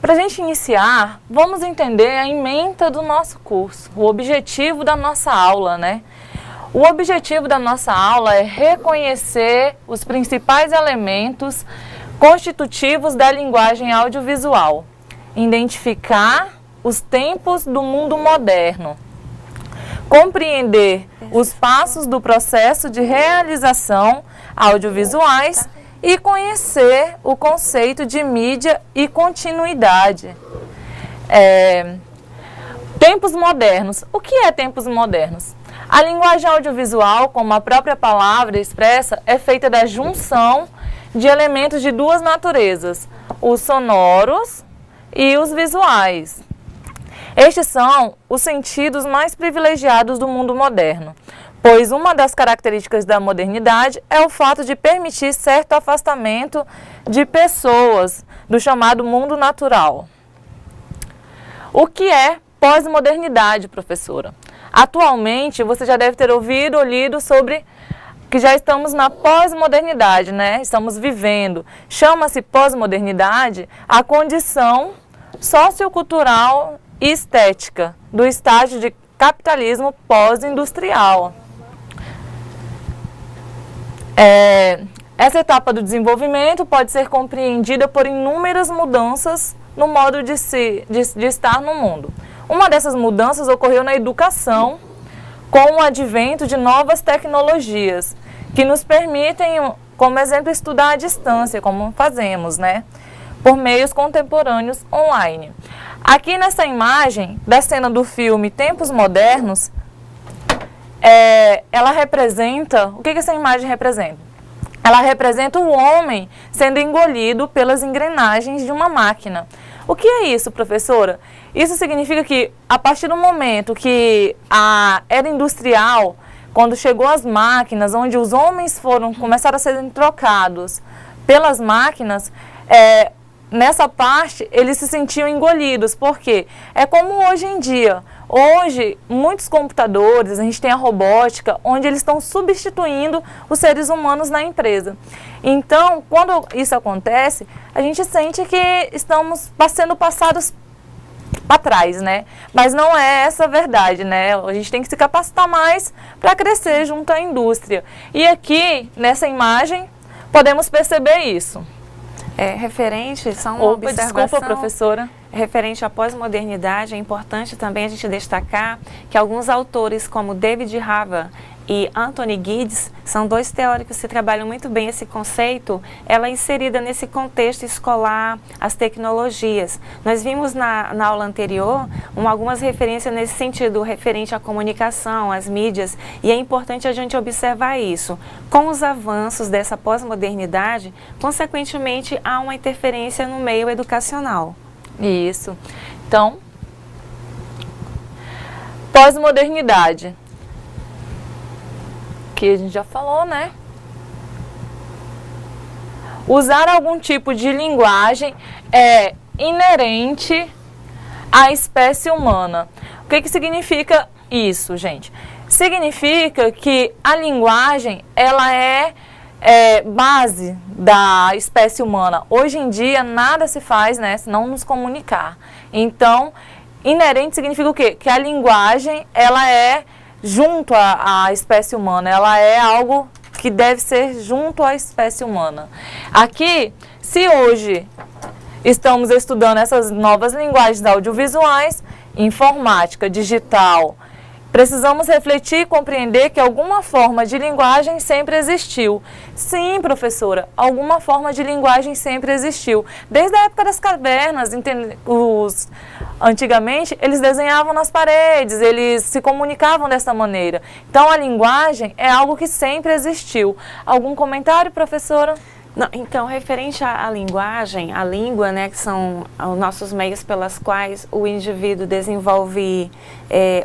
Para a gente iniciar, vamos entender a ementa do nosso curso, o objetivo da nossa aula, né? O objetivo da nossa aula é reconhecer os principais elementos constitutivos da linguagem audiovisual, identificar os tempos do mundo moderno, compreender os passos do processo de realização audiovisuais e conhecer o conceito de mídia e continuidade. Tempos modernos. O que é tempos modernos? A linguagem audiovisual, como a própria palavra expressa, é feita da junção de elementos de duas naturezas, os sonoros e os visuais. Estes são os sentidos mais privilegiados do mundo moderno, pois uma das características da modernidade é o fato de permitir certo afastamento de pessoas do chamado mundo natural. O que é pós-modernidade, professora? Atualmente, você já deve ter ouvido ou lido sobre que já estamos na pós-modernidade, né? Estamos vivendo. Chama-se pós-modernidade a condição sociocultural e estética do estágio de capitalismo pós-industrial. Essa etapa do desenvolvimento pode ser compreendida por inúmeras mudanças no modo de estar no mundo. Uma dessas mudanças ocorreu na educação, com o advento de novas tecnologias, que nos permitem, como exemplo, estudar à distância, como fazemos, né? Por meios contemporâneos online. Aqui nessa imagem da cena do filme Tempos Modernos, ela representa, o que essa imagem representa? Ela representa o homem sendo engolido pelas engrenagens de uma máquina. O que é isso, professora? Isso significa que, a partir do momento que a era industrial, quando chegou as máquinas, onde os homens começaram a serem trocados pelas máquinas, nessa parte eles se sentiam engolidos. Por quê? É como hoje em dia. Hoje, muitos computadores, a gente tem a robótica, onde eles estão substituindo os seres humanos na empresa. Então, quando isso acontece, a gente sente que estamos sendo passados para trás, né? Mas não é essa a verdade, né? A gente tem que se capacitar mais para crescer junto à indústria. E aqui, nessa imagem, podemos perceber isso. Referente, só uma observação. Desculpa, professora. Referente à pós-modernidade, é importante também a gente destacar que alguns autores como David Harvard e Anthony Giddens são dois teóricos que trabalham muito bem esse conceito, ela é inserida nesse contexto escolar, as tecnologias. Nós vimos na aula anterior algumas referências nesse sentido, referente à comunicação, às mídias, e é importante a gente observar isso. Com os avanços dessa pós-modernidade, consequentemente, há uma interferência no meio educacional. Isso. Então, pós-modernidade. Que a gente já falou, né? Usar algum tipo de linguagem é inerente à espécie humana. O que significa isso, gente? Significa que a linguagem, ela é base da espécie humana. Hoje em dia, nada se faz, né, se não nos comunicar. Então, inerente significa o quê? Que a linguagem, ela é junto à espécie humana, ela é algo que deve ser junto à espécie humana. Aqui, se hoje estamos estudando essas novas linguagens audiovisuais, informática, digital, precisamos refletir e compreender que alguma forma de linguagem sempre existiu. Sim, professora, alguma forma de linguagem sempre existiu. Desde a época das cavernas, antigamente, eles desenhavam nas paredes, eles se comunicavam dessa maneira. Então, a linguagem é algo que sempre existiu. Algum comentário, professora? Não, então, referente à linguagem, à língua, né, que são os nossos meios pelas quais o indivíduo desenvolve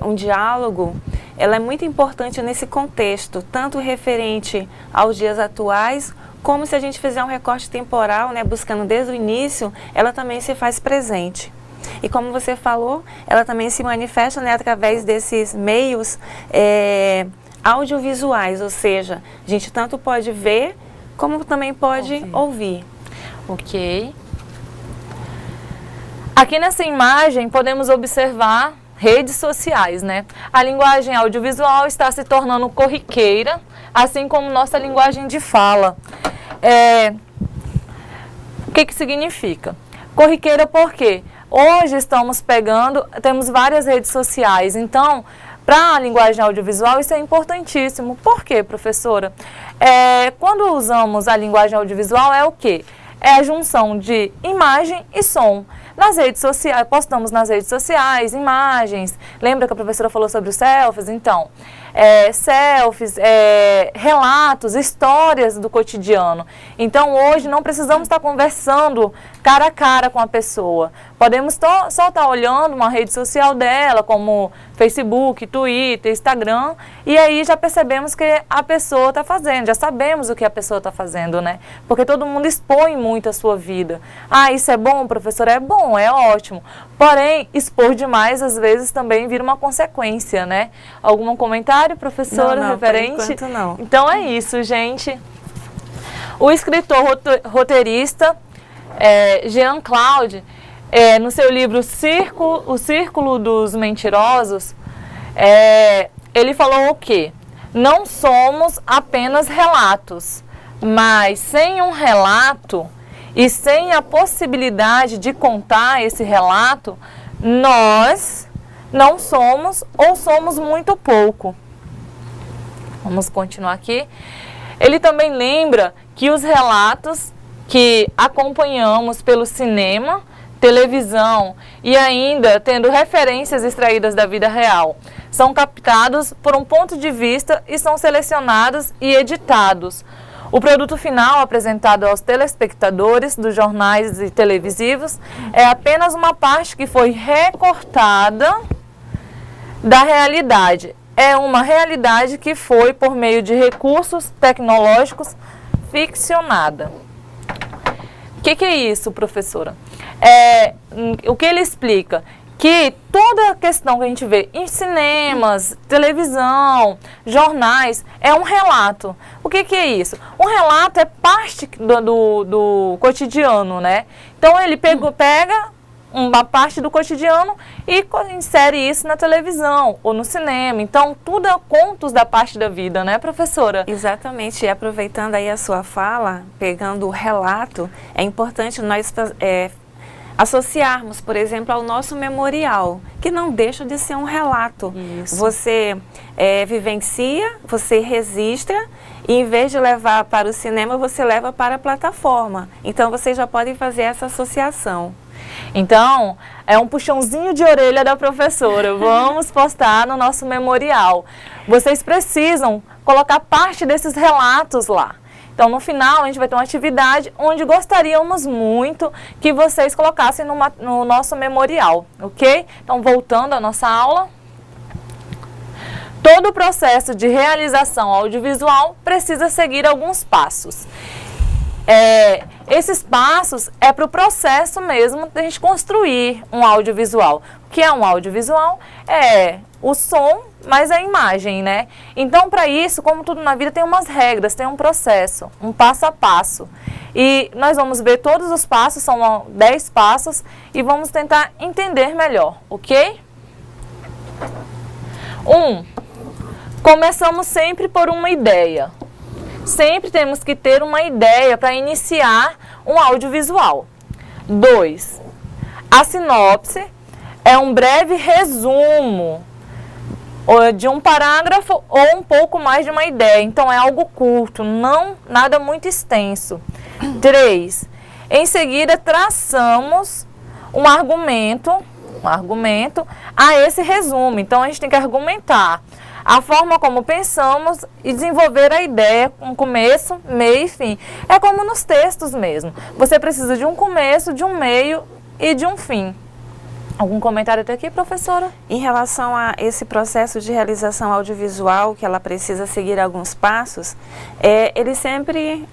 um diálogo, ela é muito importante nesse contexto, tanto referente aos dias atuais, como se a gente fizer um recorte temporal, né, buscando desde o início, ela também se faz presente. E como você falou, ela também se manifesta, né, através desses meios audiovisuais, ou seja, a gente tanto pode ver, como também pode ouvir. Ok. Aqui nessa imagem podemos observar redes sociais, né? A linguagem audiovisual está se tornando corriqueira, assim como nossa linguagem de fala. O que que significa? Corriqueira porque hoje temos várias redes sociais, então, para a linguagem audiovisual isso é importantíssimo. Por quê, professora? Quando usamos a linguagem audiovisual é o quê? É a junção de imagem e som. Nas redes sociais, postamos nas redes sociais imagens. Lembra que a professora falou sobre os selfies? Então, selfies, relatos, histórias do cotidiano. Então, hoje não precisamos estar conversando cara a cara com a pessoa. Podemos só estar olhando uma rede social dela, como Facebook, Twitter, Instagram, e aí já percebemos que a pessoa está fazendo, já sabemos o que a pessoa está fazendo, né? Porque todo mundo expõe muito a sua vida. Ah, isso é bom, professor? É bom, é ótimo. Porém, expor demais, às vezes, também vira uma consequência, né? Algum comentário, professora, não, referente? Por enquanto, não. Então é isso, gente. O escritor roteirista Jean-Claude, no seu livro O Círculo dos Mentirosos, ele falou o quê? Não somos apenas relatos, mas sem um relato e sem a possibilidade de contar esse relato, nós não somos ou somos muito pouco. Vamos continuar aqui. Ele também lembra que os relatos que acompanhamos pelo cinema, televisão e ainda tendo referências extraídas da vida real, são captados por um ponto de vista e são selecionados e editados. O produto final apresentado aos telespectadores dos jornais e televisivos é apenas uma parte que foi recortada da realidade. É uma realidade que foi, por meio de recursos tecnológicos, ficcionada. O que é isso, professora? O que ele explica? Que toda a questão que a gente vê em cinemas, televisão, jornais, é um relato. O que é isso? Um relato é parte do cotidiano, né? Então ele pega uma parte do cotidiano e insere isso na televisão ou no cinema. Então, tudo é contos da parte da vida, né, professora? Exatamente. E aproveitando aí a sua fala, pegando o relato, é importante nós associarmos, por exemplo, ao nosso memorial, que não deixa de ser um relato. Isso. Você vivencia, você registra, e em vez de levar para o cinema, você leva para a plataforma. Então, vocês já podem fazer essa associação. Então, é um puxãozinho de orelha da professora. Vamos postar no nosso memorial. Vocês precisam colocar parte desses relatos lá. Então, no final, a gente vai ter uma atividade onde gostaríamos muito que vocês colocassem no nosso memorial, ok? Então, voltando à nossa aula. Todo o processo de realização audiovisual precisa seguir alguns passos. Esses passos é para o processo mesmo de a gente construir um audiovisual. O que é um audiovisual? É o som, mas a imagem, né? Então, para isso, como tudo na vida, tem umas regras, tem um processo, um passo a passo. E nós vamos ver todos os passos, são 10 passos, e vamos tentar entender melhor, ok? 1. Começamos sempre por uma ideia. Sempre temos que ter uma ideia para iniciar um audiovisual. 2. A sinopse é um breve resumo de um parágrafo ou um pouco mais de uma ideia. Então, é algo curto, não nada muito extenso. 3. Em seguida, traçamos um argumento a esse resumo. Então, a gente tem que argumentar a forma como pensamos e desenvolver a ideia, um começo, meio e fim. É como nos textos mesmo. Você precisa de um começo, de um meio e de um fim. Algum comentário até aqui, professora? Em relação a esse processo de realização audiovisual, que ela precisa seguir alguns passos, ele sempre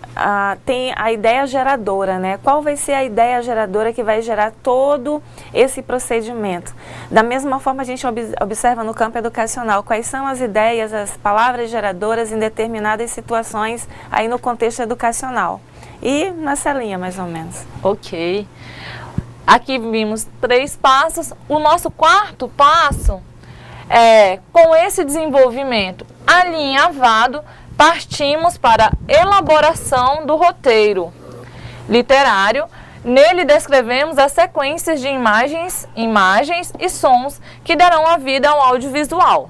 tem a ideia geradora, né? Qual vai ser a ideia geradora que vai gerar todo esse procedimento? Da mesma forma, a gente observa no campo educacional quais são as ideias, as palavras geradoras em determinadas situações aí no contexto educacional. E nessa linha, mais ou menos. Ok. Aqui vimos 3 passos. O nosso quarto passo é, com esse desenvolvimento alinhavado, partimos para a elaboração do roteiro literário. Nele descrevemos as sequências de imagens e sons que darão a vida ao audiovisual.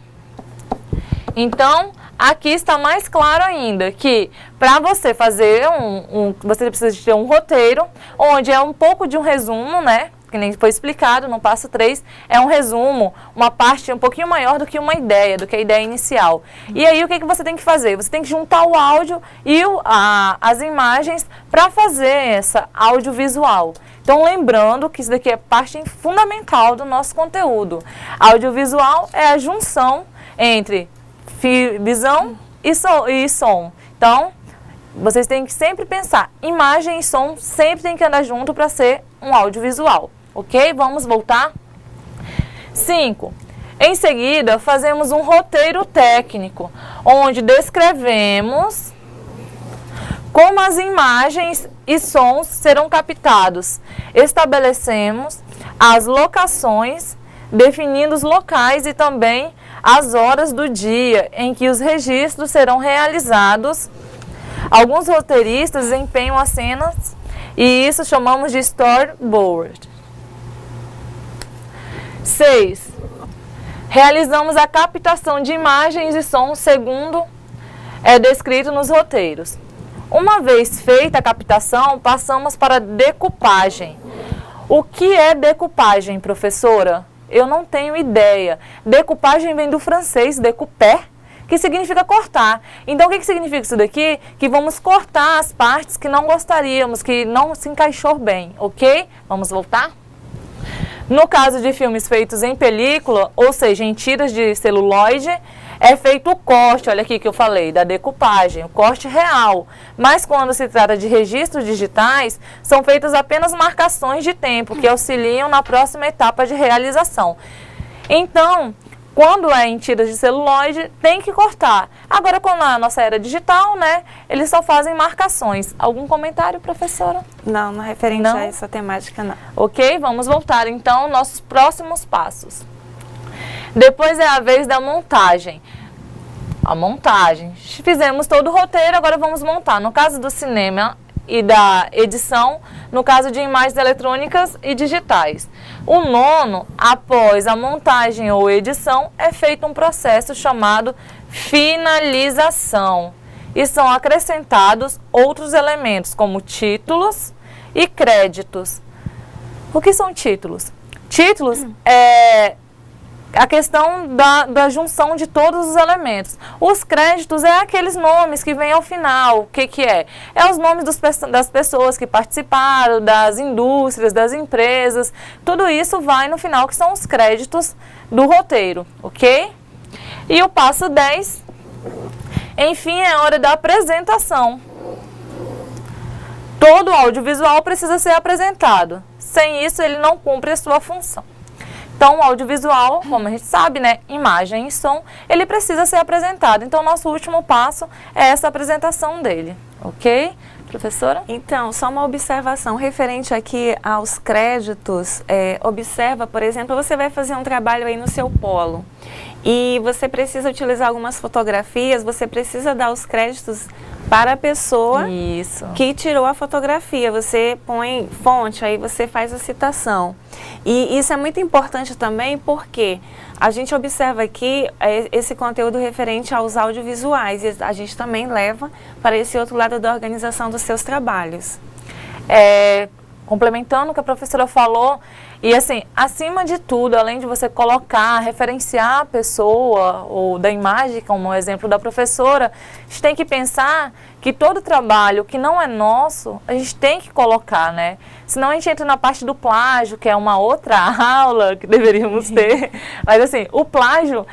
Então, aqui está mais claro ainda que para você fazer você precisa de ter um roteiro, onde é um pouco de um resumo, né? Que nem foi explicado no passo 3, é um resumo, uma parte um pouquinho maior do que uma ideia, do que a ideia inicial. E aí o que você tem que fazer? Você tem que juntar o áudio e as imagens para fazer essa audiovisual. Então lembrando que isso daqui é parte fundamental do nosso conteúdo. Audiovisual é a junção entre visão e som. Então, vocês têm que sempre pensar, imagem e som sempre tem que andar junto para ser um audiovisual. Ok? Vamos voltar? 5. Em seguida, fazemos um roteiro técnico, onde descrevemos como as imagens e sons serão captados. Estabelecemos as locações, definindo os locais e também as horas do dia em que os registros serão realizados. Alguns roteiristas desempenham as cenas e isso chamamos de storyboard. 6. Realizamos a captação de imagens e sons segundo é descrito nos roteiros. Uma vez feita a captação, passamos para a decupagem. O que é decupagem, professora? Eu não tenho ideia. Decupagem vem do francês découper, que significa cortar. Então, o que significa isso daqui? Que vamos cortar as partes que não gostaríamos, que não se encaixou bem, ok? Vamos voltar? No caso de filmes feitos em película, ou seja, em tiras de celuloide, é feito o corte, olha aqui que eu falei, da decupagem, o corte real. Mas quando se trata de registros digitais, são feitas apenas marcações de tempo, que auxiliam na próxima etapa de realização. Então, quando é em tiras de celuloide, tem que cortar. Agora, com a nossa era digital, né, eles só fazem marcações. Algum comentário, professora? Não, não referente a essa temática, não. Ok, vamos voltar então aos nossos próximos passos. Depois é a vez da montagem. A montagem. Fizemos todo o roteiro, agora vamos montar. No caso do cinema e da edição, no caso de imagens eletrônicas e digitais. O nono, após a montagem ou edição, é feito um processo chamado finalização. E são acrescentados outros elementos, como títulos e créditos. O que são títulos? Títulos é a questão da junção de todos os elementos. Os créditos é aqueles nomes que vêm ao final. O que é? É os nomes das pessoas que participaram, das indústrias, das empresas. Tudo isso vai no final, que são os créditos do roteiro, ok? E o passo 10, enfim, é a hora da apresentação. Todo audiovisual precisa ser apresentado. Sem isso, ele não cumpre a sua função. Então, o audiovisual, como a gente sabe, né, imagem e som, ele precisa ser apresentado. Então, nosso último passo é essa apresentação dele, ok? Professora? Então, só uma observação referente aqui aos créditos. Observa, por exemplo, você vai fazer um trabalho aí no seu polo e você precisa utilizar algumas fotografias, você precisa dar os créditos para a pessoa que tirou a fotografia. Você põe fonte, aí você faz a citação. E isso é muito importante também porque a gente observa aqui esse conteúdo referente aos audiovisuais e a gente também leva para esse outro lado da organização dos seus trabalhos. Complementando o que a professora falou, e assim, acima de tudo, além de você colocar, referenciar a pessoa ou da imagem, como o exemplo da professora, a gente tem que pensar que todo trabalho que não é nosso, a gente tem que colocar, né? Senão a gente entra na parte do plágio, que é uma outra aula que deveríamos ter. Mas assim, o plágio,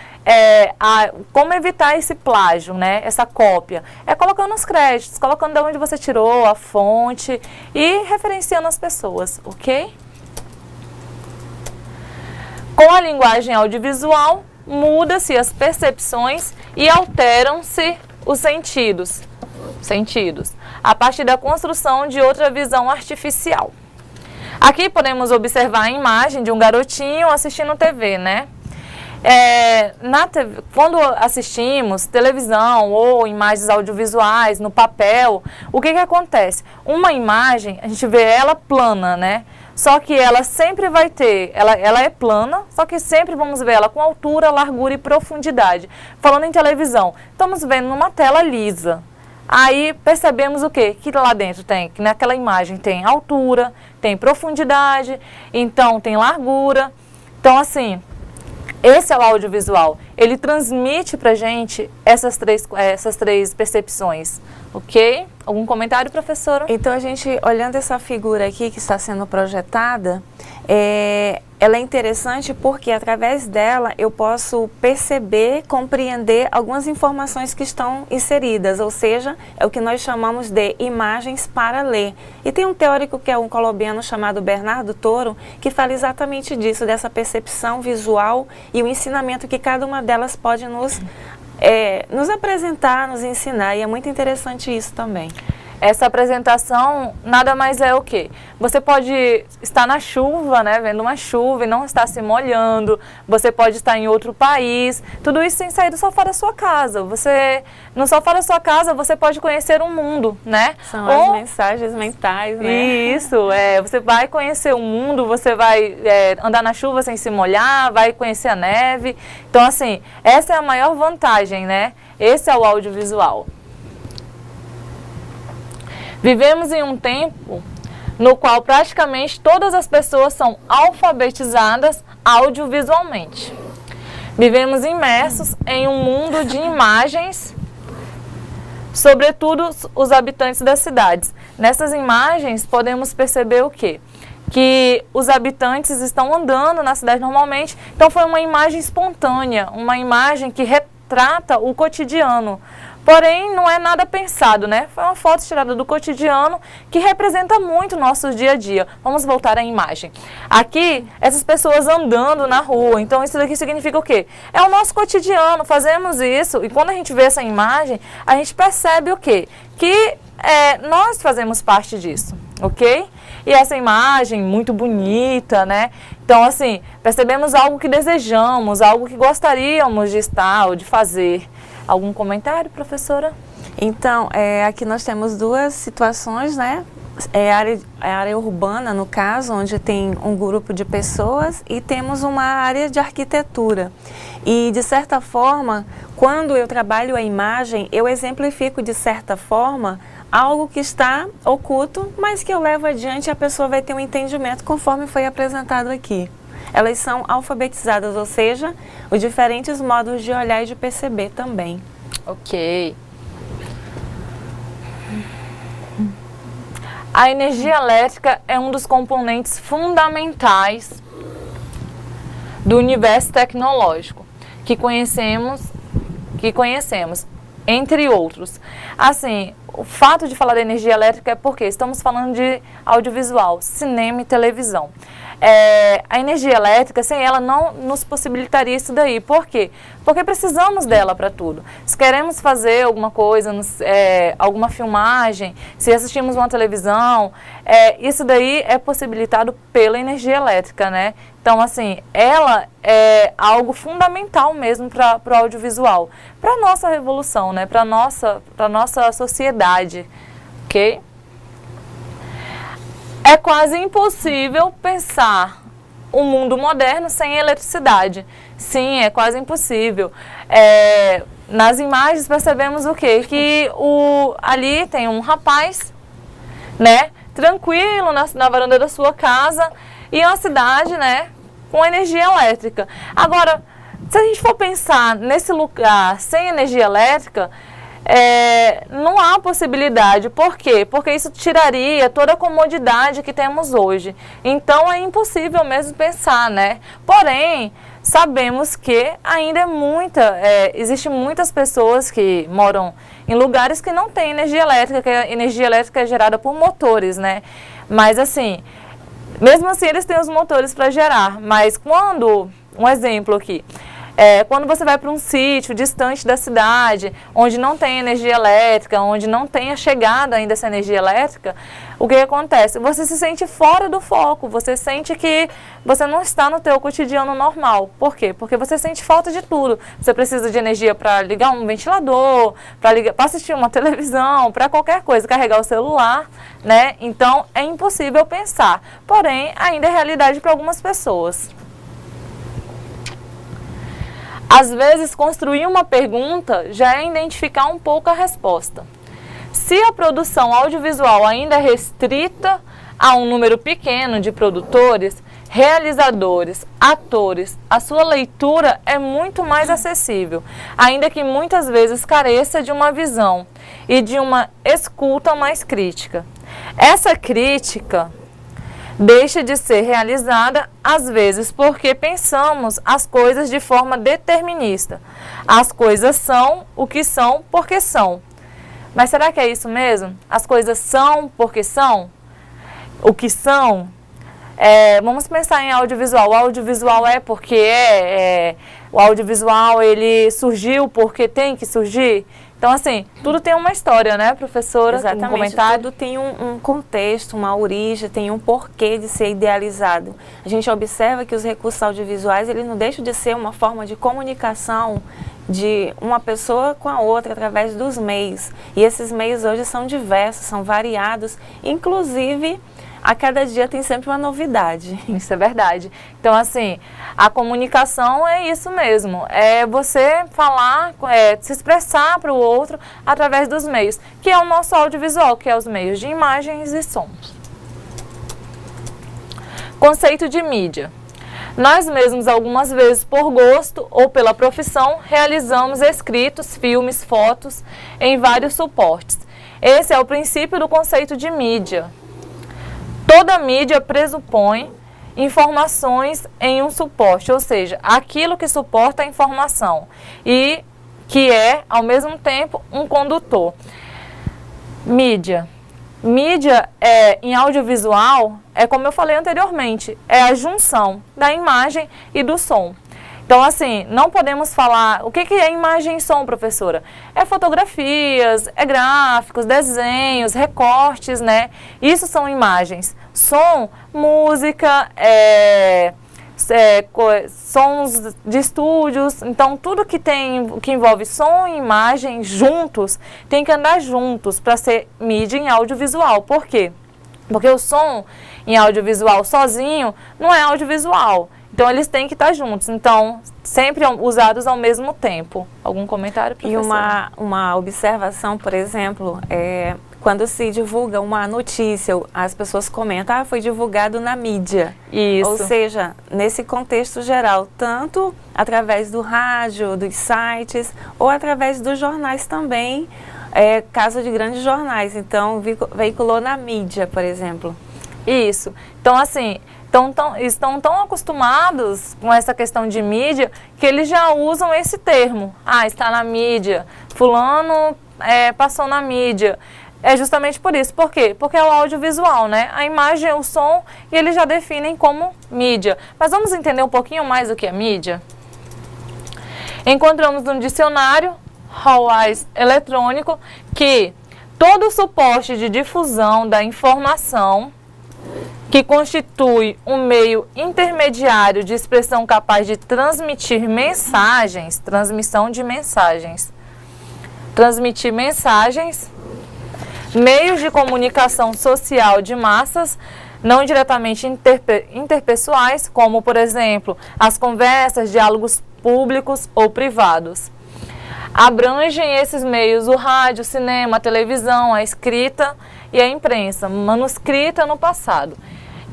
como evitar esse plágio, né? Essa cópia? É colocando os créditos, colocando de onde você tirou, a fonte e referenciando as pessoas, ok? Com a linguagem audiovisual, muda-se as percepções e alteram-se os sentidos, a partir da construção de outra visão artificial. Aqui podemos observar a imagem de um garotinho assistindo TV, né? Quando assistimos televisão ou imagens audiovisuais no papel, o que acontece? Uma imagem, a gente vê ela plana, né? Só que ela sempre vai ter, ela é plana, só que sempre vamos ver ela com altura, largura e profundidade. Falando em televisão, estamos vendo numa tela lisa. Aí percebemos o quê? Que lá dentro tem, que naquela imagem tem altura, tem profundidade, então tem largura. Então assim, esse é o audiovisual. Ele transmite pra gente essas três percepções, ok? Algum comentário, professora? Então, a gente, olhando essa figura aqui que está sendo projetada, ela é interessante porque, através dela, eu posso perceber, compreender algumas informações que estão inseridas, ou seja, é o que nós chamamos de imagens para ler. E tem um teórico que é um colombiano chamado Bernardo Toro, que fala exatamente disso, dessa percepção visual e o ensinamento que cada uma delas pode nos apresentar, nos ensinar, e é muito interessante isso também. Essa apresentação nada mais é o quê? Você pode estar na chuva, né, vendo uma chuva e não estar se molhando, você pode estar em outro país, tudo isso sem sair do sofá da sua casa. No sofá da sua casa, você pode conhecer o mundo, né? São as mensagens mentais, né? Isso, você vai conhecer o mundo, você vai andar na chuva sem se molhar, vai conhecer a neve. Então, assim, essa é a maior vantagem, né? Esse é o audiovisual. Vivemos em um tempo no qual praticamente todas as pessoas são alfabetizadas audiovisualmente. Vivemos imersos em um mundo de imagens, sobretudo os habitantes das cidades. Nessas imagens podemos perceber o quê? Que os habitantes estão andando na cidade normalmente, então foi uma imagem espontânea, uma imagem que retrata o cotidiano. Porém, não é nada pensado, né? Foi uma foto tirada do cotidiano que representa muito o nosso dia a dia. Vamos voltar à imagem. Aqui, essas pessoas andando na rua. Então, isso daqui significa o quê? É o nosso cotidiano, fazemos isso. E quando a gente vê essa imagem, a gente percebe o quê? Que nós fazemos parte disso, ok? E essa imagem muito bonita, né? Então, assim, percebemos algo que desejamos, algo que gostaríamos de estar ou de fazer. Algum comentário, professora? Então, aqui nós temos duas situações, né? A área urbana, no caso, onde tem um grupo de pessoas, e temos uma área de arquitetura. E, de certa forma, quando eu trabalho a imagem, eu exemplifico, de certa forma, algo que está oculto, mas que eu levo adiante e a pessoa vai ter um entendimento conforme foi apresentado aqui. Elas são alfabetizadas, ou seja, os diferentes modos de olhar e de perceber também. Ok. A energia elétrica é um dos componentes fundamentais do universo tecnológico que conhecemos, entre outros. Assim, o fato de falar da energia elétrica é porque estamos falando de audiovisual, cinema e televisão. A energia elétrica, sem ela, não nos possibilitaria isso daí. Por quê? Porque precisamos dela para tudo. Se queremos fazer alguma coisa, alguma filmagem, se assistimos uma televisão, isso daí é possibilitado pela energia elétrica, né? Então, assim, ela é algo fundamental mesmo para o audiovisual, para a nossa revolução, né? Para a nossa sociedade, ok? É quase impossível pensar um mundo moderno sem eletricidade. Sim, é quase impossível. Nas imagens percebemos o quê? Que ali tem um rapaz, né, tranquilo na varanda da sua casa e uma cidade, né, com energia elétrica. Agora, se a gente for pensar nesse lugar sem energia elétrica, não há possibilidade. Por quê? Porque isso tiraria toda a comodidade que temos hoje. Então é impossível mesmo pensar, né? Porém, sabemos que ainda existe muitas pessoas que moram em lugares que não têm energia elétrica, que a energia elétrica é gerada por motores, né? Mas assim, mesmo assim eles têm os motores para gerar. Mas quando, um exemplo aqui, Quando você vai para um sítio distante da cidade, onde não tem energia elétrica, onde não tenha chegado ainda essa energia elétrica, o que acontece? Você se sente fora do foco, você sente que você não está no teu cotidiano normal. Por quê? Porque você sente falta de tudo. Você precisa de energia para ligar um ventilador, para assistir uma televisão, para qualquer coisa, carregar o celular, né? Então, é impossível pensar. Porém, ainda é realidade para algumas pessoas. Às vezes, construir uma pergunta já é identificar um pouco a resposta. Se a produção audiovisual ainda é restrita a um número pequeno de produtores, realizadores, atores, a sua leitura é muito mais acessível, ainda que muitas vezes careça de uma visão e de uma escuta mais crítica. Essa crítica deixa de ser realizada, às vezes, porque pensamos as coisas de forma determinista. As coisas são o que são porque são. Mas será que é isso mesmo? As coisas são porque são? O que são? Vamos pensar em audiovisual. O audiovisual é porque o audiovisual ele surgiu porque tem que surgir? Então, assim, tudo tem uma história, né, professora? Exatamente, um comentário. Tudo tem um contexto, uma origem, tem um porquê de ser idealizado. A gente observa que os recursos audiovisuais, eles não deixam de ser uma forma de comunicação de uma pessoa com a outra através dos meios. E esses meios hoje são diversos, são variados, inclusive a cada dia tem sempre uma novidade. Isso é verdade. Então, assim, a comunicação é isso mesmo. É você falar, se expressar para o outro através dos meios, que é o nosso audiovisual, que é os meios de imagens e sons. Conceito de mídia. Nós mesmos, algumas vezes por gosto ou pela profissão, realizamos escritos, filmes, fotos em vários suportes. Esse é o princípio do conceito de mídia. Toda mídia pressupõe informações em um suporte, ou seja, aquilo que suporta a informação e que é, ao mesmo tempo, um condutor. Mídia. Mídia em audiovisual como eu falei anteriormente, é a junção da imagem e do som. Então, assim, não podemos falar... O que é imagem e som, professora? É fotografias, é gráficos, desenhos, recortes, né? Isso são imagens. Som, música, sons de estúdios. Então, tudo que envolve som e imagem juntos, tem que andar juntos para ser mídia em audiovisual. Por quê? Porque o som em audiovisual sozinho não é audiovisual. Então, eles têm que estar juntos. Então, sempre usados ao mesmo tempo. Algum comentário, professora? E uma observação, por exemplo, quando se divulga uma notícia, as pessoas comentam, foi divulgado na mídia. Isso. Ou seja, nesse contexto geral, tanto através do rádio, dos sites, ou através dos jornais também, caso de grandes jornais. Então, veiculou na mídia, por exemplo. Isso. Então, assim... estão tão acostumados com essa questão de mídia que eles já usam esse termo. Está na mídia. Fulano passou na mídia. É justamente por isso. Por quê? Porque é o audiovisual, né? A imagem, o som, e eles já definem como mídia. Mas vamos entender um pouquinho mais o que é mídia? Encontramos no dicionário Hallwise eletrônico que todo suporte de difusão da informação que constitui um meio intermediário de expressão capaz de transmitir mensagens, transmissão de mensagens, transmitir mensagens, meios de comunicação social de massas, não diretamente interpessoais, como, por exemplo, as conversas, diálogos públicos ou privados. Abrangem esses meios o rádio, o cinema, a televisão, a escrita e a imprensa, manuscrita no passado.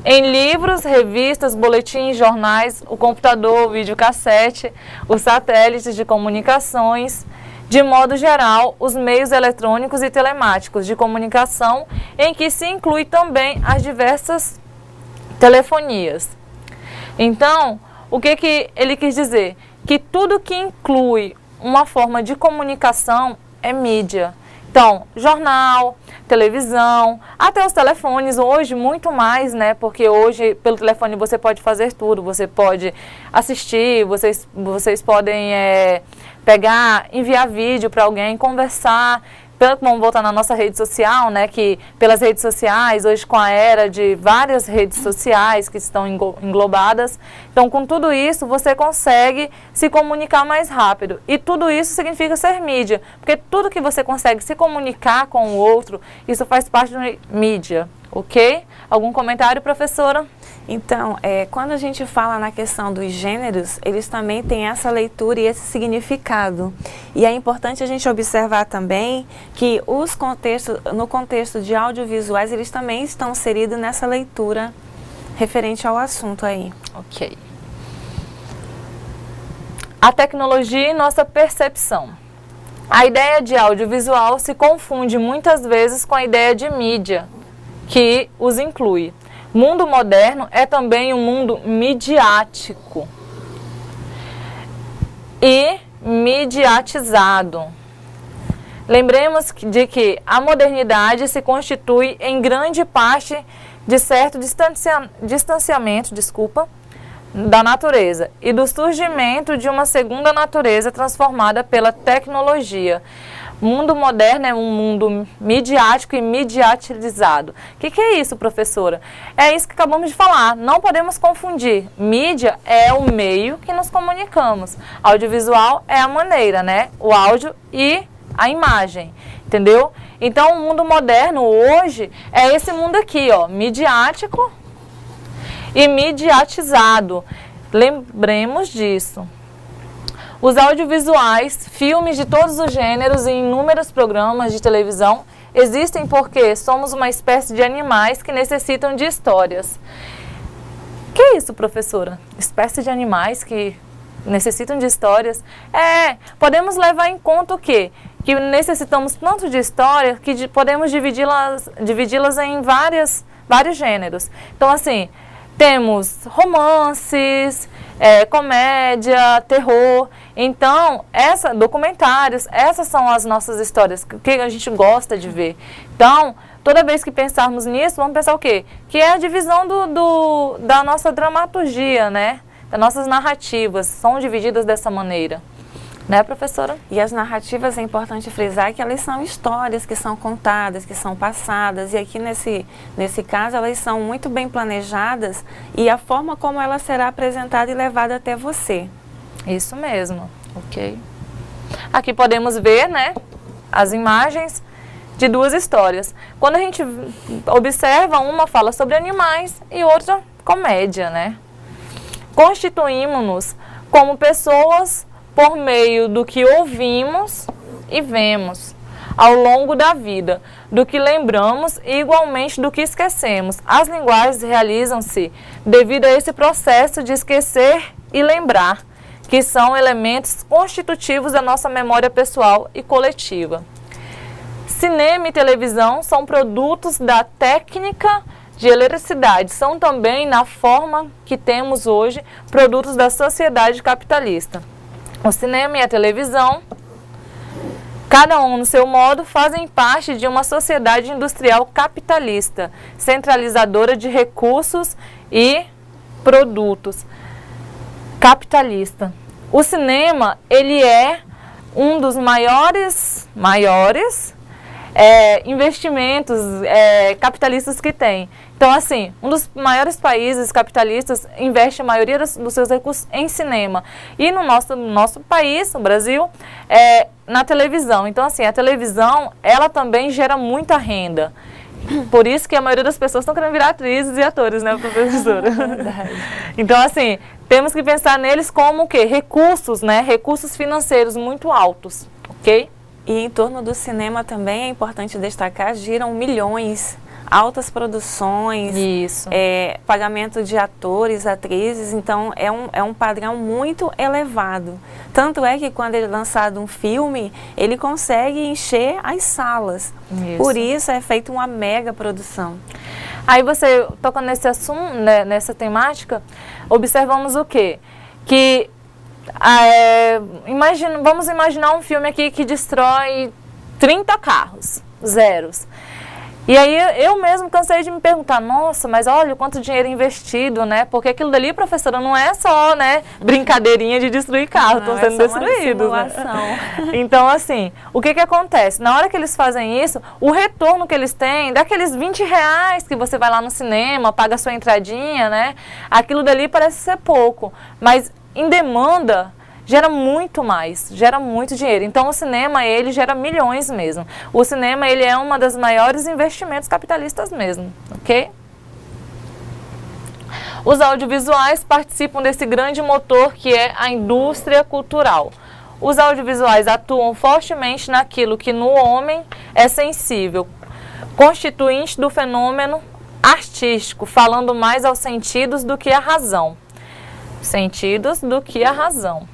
Em livros, revistas, boletins, jornais, o computador, o videocassete, os satélites de comunicações, de modo geral, os meios eletrônicos e telemáticos de comunicação, em que se inclui também as diversas telefonias. Então, o que ele quis dizer? Que tudo que inclui uma forma de comunicação é mídia. Então, jornal, televisão, até os telefones hoje muito mais, né? Porque hoje pelo telefone você pode fazer tudo, você pode assistir, vocês podem pegar, enviar vídeo para alguém, conversar. Vamos voltar na nossa rede social, né, que pelas redes sociais, hoje com a era de várias redes sociais que estão englobadas, então com tudo isso você consegue se comunicar mais rápido. E tudo isso significa ser mídia, porque tudo que você consegue se comunicar com o outro, isso faz parte de mídia, ok? Algum comentário, professora? Então, quando a gente fala na questão dos gêneros, eles também têm essa leitura e esse significado. E é importante a gente observar também que no contexto de audiovisuais, eles também estão inseridos nessa leitura referente ao assunto aí. Ok. A tecnologia e nossa percepção. A ideia de audiovisual se confunde muitas vezes com a ideia de mídia, que os inclui. Mundo moderno é também um mundo midiático e mediatizado. Lembremos de que a modernidade se constitui em grande parte de certo distanciamento, da natureza e do surgimento de uma segunda natureza transformada pela tecnologia. Mundo moderno é um mundo midiático e mediatizado. O que é isso, professora? É isso que acabamos de falar. Não podemos confundir. Mídia é o meio que nos comunicamos. Audiovisual é a maneira, né? O áudio e a imagem. Entendeu? Então, o mundo moderno hoje é esse mundo aqui, ó, midiático e mediatizado. Lembremos disso. Os audiovisuais, filmes de todos os gêneros e inúmeros programas de televisão existem porque somos uma espécie de animais que necessitam de histórias. Que é isso, professora? Espécie de animais que necessitam de histórias? Podemos levar em conta o quê? Que necessitamos tanto de história que podemos dividi-las em vários gêneros. Então, assim, temos romances, comédia, terror. Então, documentários, essas são as nossas histórias, que a gente gosta de ver. Então, toda vez que pensarmos nisso, vamos pensar o quê? Que é a divisão da nossa dramaturgia, né? Das nossas narrativas, são divididas dessa maneira. Né, professora? E as narrativas é importante frisar que elas são histórias que são contadas, que são passadas, e aqui nesse caso elas são muito bem planejadas e a forma como ela será apresentada e levada até você. Isso mesmo, ok. Aqui podemos ver, né, as imagens de duas histórias. Quando a gente observa, uma fala sobre animais e outra comédia, né? Constituímos-nos como pessoas por meio do que ouvimos e vemos ao longo da vida, do que lembramos e igualmente do que esquecemos. As linguagens realizam-se devido a esse processo de esquecer e lembrar, que são elementos constitutivos da nossa memória pessoal e coletiva. Cinema e televisão são produtos da técnica de eletricidade, são também, na forma que temos hoje, produtos da sociedade capitalista. O cinema e a televisão, cada um no seu modo, fazem parte de uma sociedade industrial capitalista, centralizadora de recursos e produtos. Capitalista. O cinema, ele é um dos maiores investimentos capitalistas que tem. Então, assim, um dos maiores países capitalistas investe a maioria dos seus recursos em cinema. E no nosso país, no Brasil, na televisão. Então, assim, a televisão, ela também gera muita renda. Por isso que a maioria das pessoas estão querendo virar atrizes e atores, né, professora? Então, assim, temos que pensar neles como o quê? Recursos, né? Recursos financeiros muito altos, ok? E em torno do cinema também é importante destacar, giram milhões, altas produções, isso. Pagamento de atores, atrizes, então é um padrão muito elevado. Tanto é que quando ele é lançado um filme, ele consegue encher as salas. Isso. Por isso é feita uma mega produção. Aí você, tocando nesse assunto, né, nessa temática, observamos o quê? Que vamos imaginar um filme aqui que destrói 30 carros, zeros. E aí eu mesmo cansei de me perguntar, nossa, mas olha o quanto dinheiro investido, né? Porque aquilo dali, professora, não é só, né, brincadeirinha de destruir carro, estão sendo destruídos. Né? Então, assim, o que acontece? Na hora que eles fazem isso, o retorno que eles têm, daqueles R$20 que você vai lá no cinema, paga a sua entradinha, né? Aquilo dali parece ser pouco, mas em demanda gera muito mais, gera muito dinheiro. Então o cinema, ele gera milhões mesmo. O cinema, ele é uma das maiores investimentos capitalistas mesmo, ok? Os audiovisuais participam desse grande motor que é a indústria cultural. Os audiovisuais atuam fortemente naquilo que no homem é sensível, constituinte do fenômeno artístico, falando mais aos sentidos do que à razão. Sentidos do que à razão.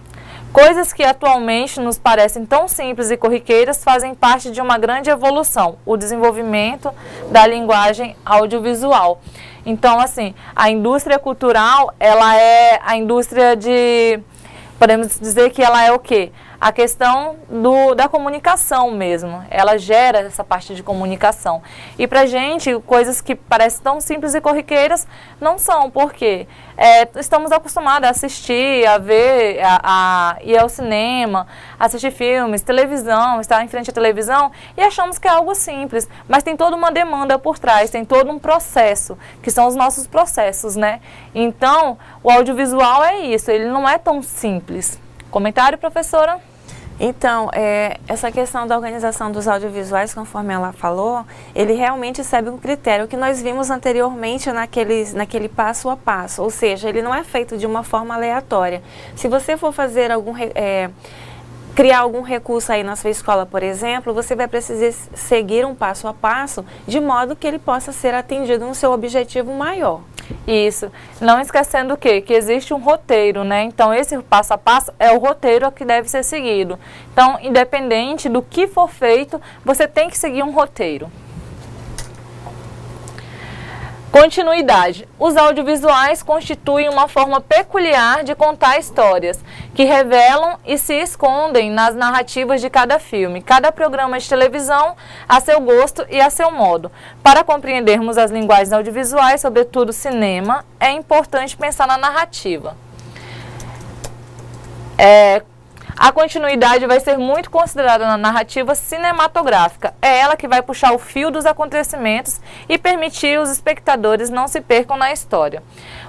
Coisas que atualmente nos parecem tão simples e corriqueiras fazem parte de uma grande evolução, o desenvolvimento da linguagem audiovisual. Então, assim, a indústria cultural, ela é a indústria de, podemos dizer que ela é o quê? A questão da comunicação mesmo, ela gera essa parte de comunicação. E pra gente, coisas que parecem tão simples e corriqueiras, não são, porque estamos acostumados a assistir, a ver, ir ao cinema, assistir filmes, televisão, estar em frente à televisão, e achamos que é algo simples, mas tem toda uma demanda por trás, tem todo um processo, que são os nossos processos, né? Então, o audiovisual é isso, ele não é tão simples. Comentário, professora? Então, essa questão da organização dos audiovisuais, conforme ela falou, ele realmente segue um critério que nós vimos anteriormente naquele passo a passo, ou seja, ele não é feito de uma forma aleatória. Se você for fazer criar algum recurso aí na sua escola, por exemplo, você vai precisar seguir um passo a passo, de modo que ele possa ser atendido no seu objetivo maior. Isso. Não esquecendo o quê? Que existe um roteiro, né? Então, esse passo a passo é o roteiro que deve ser seguido. Então, independente do que for feito, você tem que seguir um roteiro. Continuidade. Os audiovisuais constituem uma forma peculiar de contar histórias, que revelam e se escondem nas narrativas de cada filme, cada programa de televisão, a seu gosto e a seu modo. Para compreendermos as linguagens audiovisuais, sobretudo cinema, é importante pensar na narrativa. A continuidade vai ser muito considerada na narrativa cinematográfica. É ela que vai puxar o fio dos acontecimentos e permitir os espectadores não se percam na história.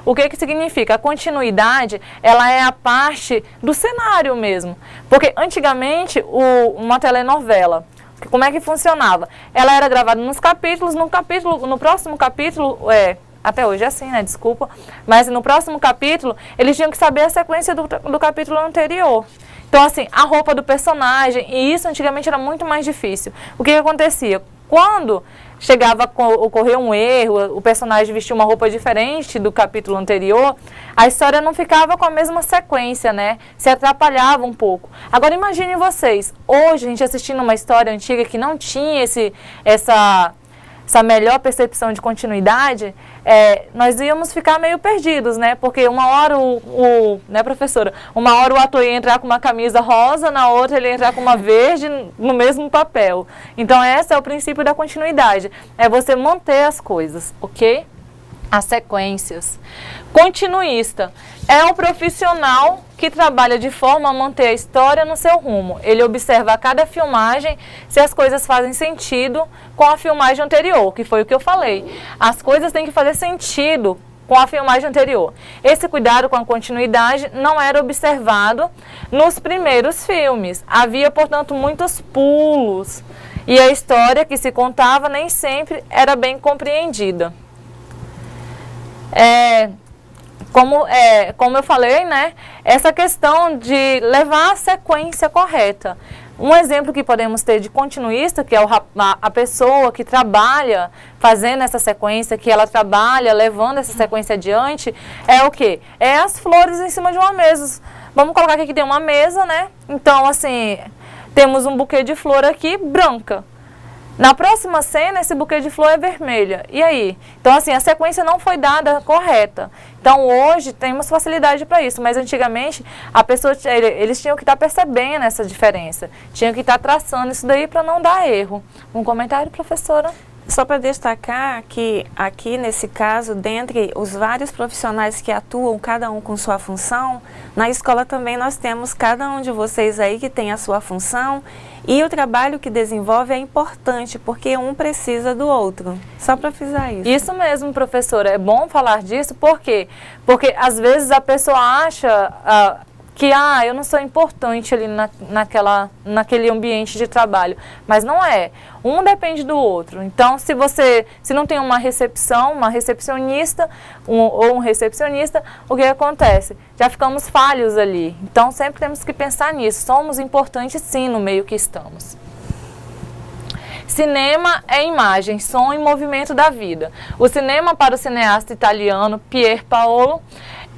O que significa? A continuidade, ela é a parte do cenário mesmo. Porque antigamente, uma telenovela, como é que funcionava? Ela era gravada nos capítulos, no próximo capítulo, até hoje é assim, né? Desculpa. Mas no próximo capítulo, eles tinham que saber a sequência do capítulo anterior. Então, assim, a roupa do personagem, e isso antigamente era muito mais difícil. O que acontecia? Quando chegava a ocorrer um erro, o personagem vestia uma roupa diferente do capítulo anterior, a história não ficava com a mesma sequência, né? Se atrapalhava um pouco. Agora, imaginem vocês, hoje a gente assistindo uma história antiga que não tinha essa melhor percepção de continuidade, nós íamos ficar meio perdidos, né? Porque uma hora né, professora? Uma hora o ator ia entrar com uma camisa rosa, na outra ele ia entrar com uma verde no mesmo papel. Então, esse é o princípio da continuidade. É você manter as coisas, ok? As sequências. Continuista é um profissional que trabalha de forma a manter a história no seu rumo. Ele observa a cada filmagem se as coisas fazem sentido com a filmagem anterior, que foi o que eu falei. As coisas têm que fazer sentido com a filmagem anterior. Esse cuidado com a continuidade não era observado nos primeiros filmes. Havia, portanto, muitos pulos e a história que se contava nem sempre era bem compreendida. Como eu falei, né, essa questão de levar a sequência correta. Um exemplo que podemos ter de continuista, que é a pessoa que trabalha fazendo essa sequência, que ela trabalha levando essa sequência adiante, é o quê? É as flores em cima de uma mesa. Vamos colocar aqui que tem uma mesa, né? Então, assim, temos um buquê de flor aqui, branca. Na próxima cena, esse buquê de flor é vermelha. E aí? Então, assim, a sequência não foi dada correta. Então, hoje, temos facilidade para isso. Mas, antigamente, a pessoa, eles tinham que estar percebendo essa diferença. Tinham que estar traçando isso daí para não dar erro. Um comentário, professora? Só para destacar que aqui nesse caso, dentre os vários profissionais que atuam, cada um com sua função, na escola também nós temos cada um de vocês aí que tem a sua função e o trabalho que desenvolve é importante porque um precisa do outro. Só para frisar isso. Isso mesmo, professora. É bom falar disso, por quê? Porque às vezes a pessoa acha que eu não sou importante ali naquele ambiente de trabalho, mas não é. Um depende do outro. Então, se não tem uma recepcionista ou um recepcionista, o que acontece? Já ficamos falhos ali. Então, sempre temos que pensar nisso. Somos importantes sim no meio que estamos. Cinema é imagem, som e movimento da vida. O cinema para o cineasta italiano Pier Paolo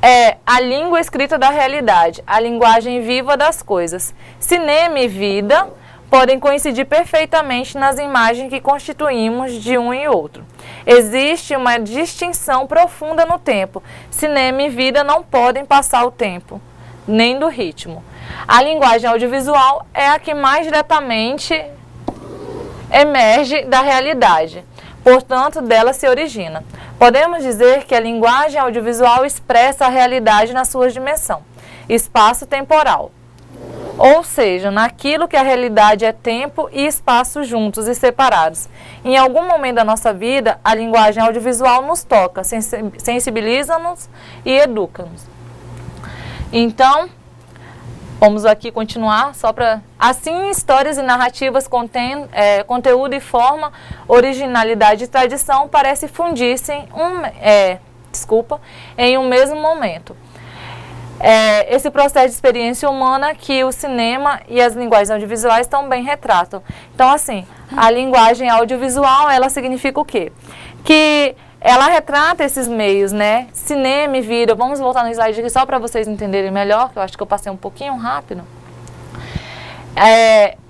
é a língua escrita da realidade, a linguagem viva das coisas. Cinema e vida podem coincidir perfeitamente nas imagens que constituímos de um e outro. Existe uma distinção profunda no tempo. Cinema e vida não podem passar o tempo, nem do ritmo. A linguagem audiovisual é a que mais diretamente emerge da realidade. Portanto, dela se origina. Podemos dizer que a linguagem audiovisual expressa a realidade na sua dimensão espaço-temporal. Ou seja, naquilo que a realidade é tempo e espaço juntos e separados. Em algum momento da nossa vida, a linguagem audiovisual nos toca, sensibiliza-nos e educa-nos. Então, vamos aqui continuar, só para... Assim, histórias e narrativas contêm conteúdo e forma, originalidade e tradição parecem fundir-se em um mesmo momento. Esse processo de experiência humana que o cinema e as linguagens audiovisuais também retratam. Então, assim, a linguagem audiovisual, ela significa o quê? Que ela retrata esses meios, né? Cinema e vida. Vamos voltar no slide aqui só para vocês entenderem melhor, que eu acho que eu passei um pouquinho rápido.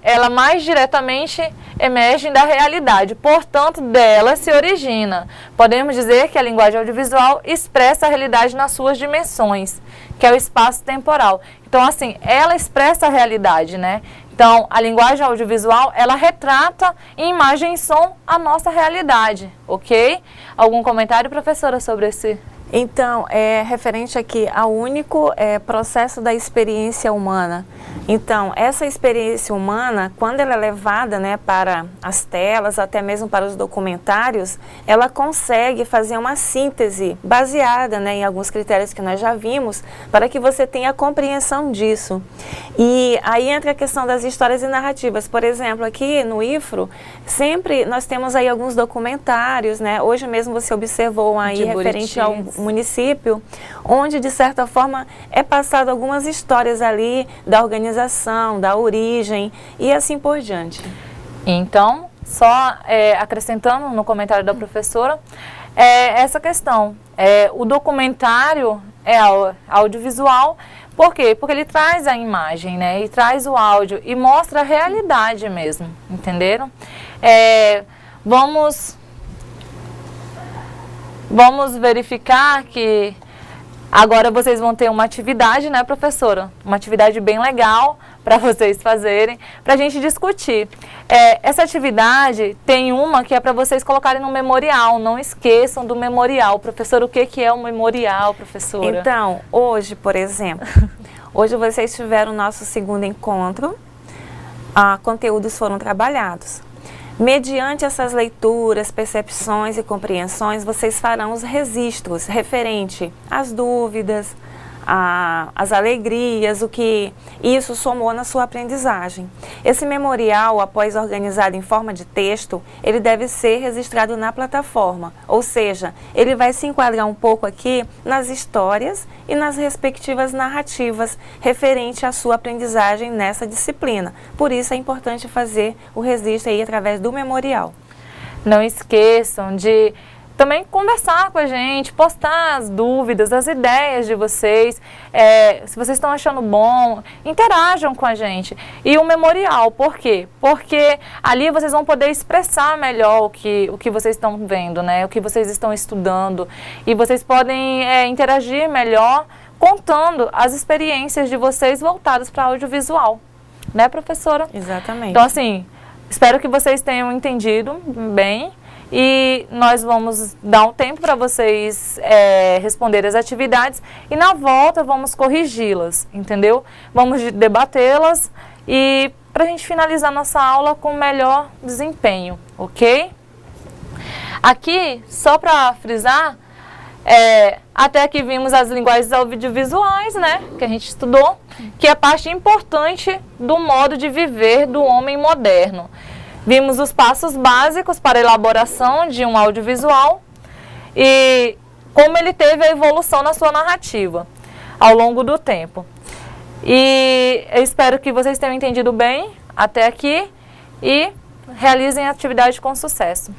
Ela mais diretamente emerge da realidade, portanto, dela se origina. Podemos dizer que a linguagem audiovisual expressa a realidade nas suas dimensões, que é o espaço temporal. Então, assim, ela expressa a realidade, né? Então, a linguagem audiovisual, ela retrata em imagem e som a nossa realidade, ok? Algum comentário, professora, sobre esse... Então, referente aqui ao único processo da experiência humana. Então, essa experiência humana, quando ela é levada, né, para as telas, até mesmo para os documentários, ela consegue fazer uma síntese baseada, né, em alguns critérios que nós já vimos, para que você tenha a compreensão disso. E aí entra a questão das histórias e narrativas. Por exemplo, aqui no IFRO, sempre nós temos aí alguns documentários, né? Hoje mesmo você observou aí referente ao município, onde de certa forma é passado algumas histórias ali da organização, da origem e assim por diante. Então, só acrescentando no comentário da professora, essa questão, o documentário é audiovisual, por quê? Porque ele traz a imagem, né? E traz o áudio e mostra a realidade mesmo, entenderam? Vamos verificar que agora vocês vão ter uma atividade, né, professora? Uma atividade bem legal para vocês fazerem, para a gente discutir. Essa atividade tem uma que é para vocês colocarem no memorial. Não esqueçam do memorial. Professora, o que é o memorial, professora? Então, hoje, por exemplo, hoje vocês tiveram o nosso segundo encontro. Conteúdos foram trabalhados. Mediante essas leituras, percepções e compreensões, vocês farão os registros referente às dúvidas, às alegrias, o que isso somou na sua aprendizagem. Esse memorial, após organizado em forma de texto, ele deve ser registrado na plataforma, ou seja, ele vai se enquadrar um pouco aqui nas histórias e nas respectivas narrativas referente à sua aprendizagem nessa disciplina. Por isso é importante fazer o registro aí através do memorial. Não esqueçam de também conversar com a gente, postar as dúvidas, as ideias de vocês, se vocês estão achando bom, interajam com a gente. E o memorial, por quê? Porque ali vocês vão poder expressar melhor o que vocês estão vendo, né? O que vocês estão estudando, e vocês podem interagir melhor contando as experiências de vocês voltadas para audiovisual, né, professora? Exatamente. Então, assim, espero que vocês tenham entendido bem. E nós vamos dar um tempo para vocês responderem as atividades e na volta vamos corrigi-las, entendeu? Vamos debatê-las e para a gente finalizar nossa aula com o melhor desempenho, ok? Aqui, só para frisar, até aqui vimos as linguagens audiovisuais, né, que a gente estudou, que é a parte importante do modo de viver do homem moderno. Vimos os passos básicos para a elaboração de um audiovisual e como ele teve a evolução na sua narrativa ao longo do tempo. E eu espero que vocês tenham entendido bem até aqui e realizem a atividade com sucesso.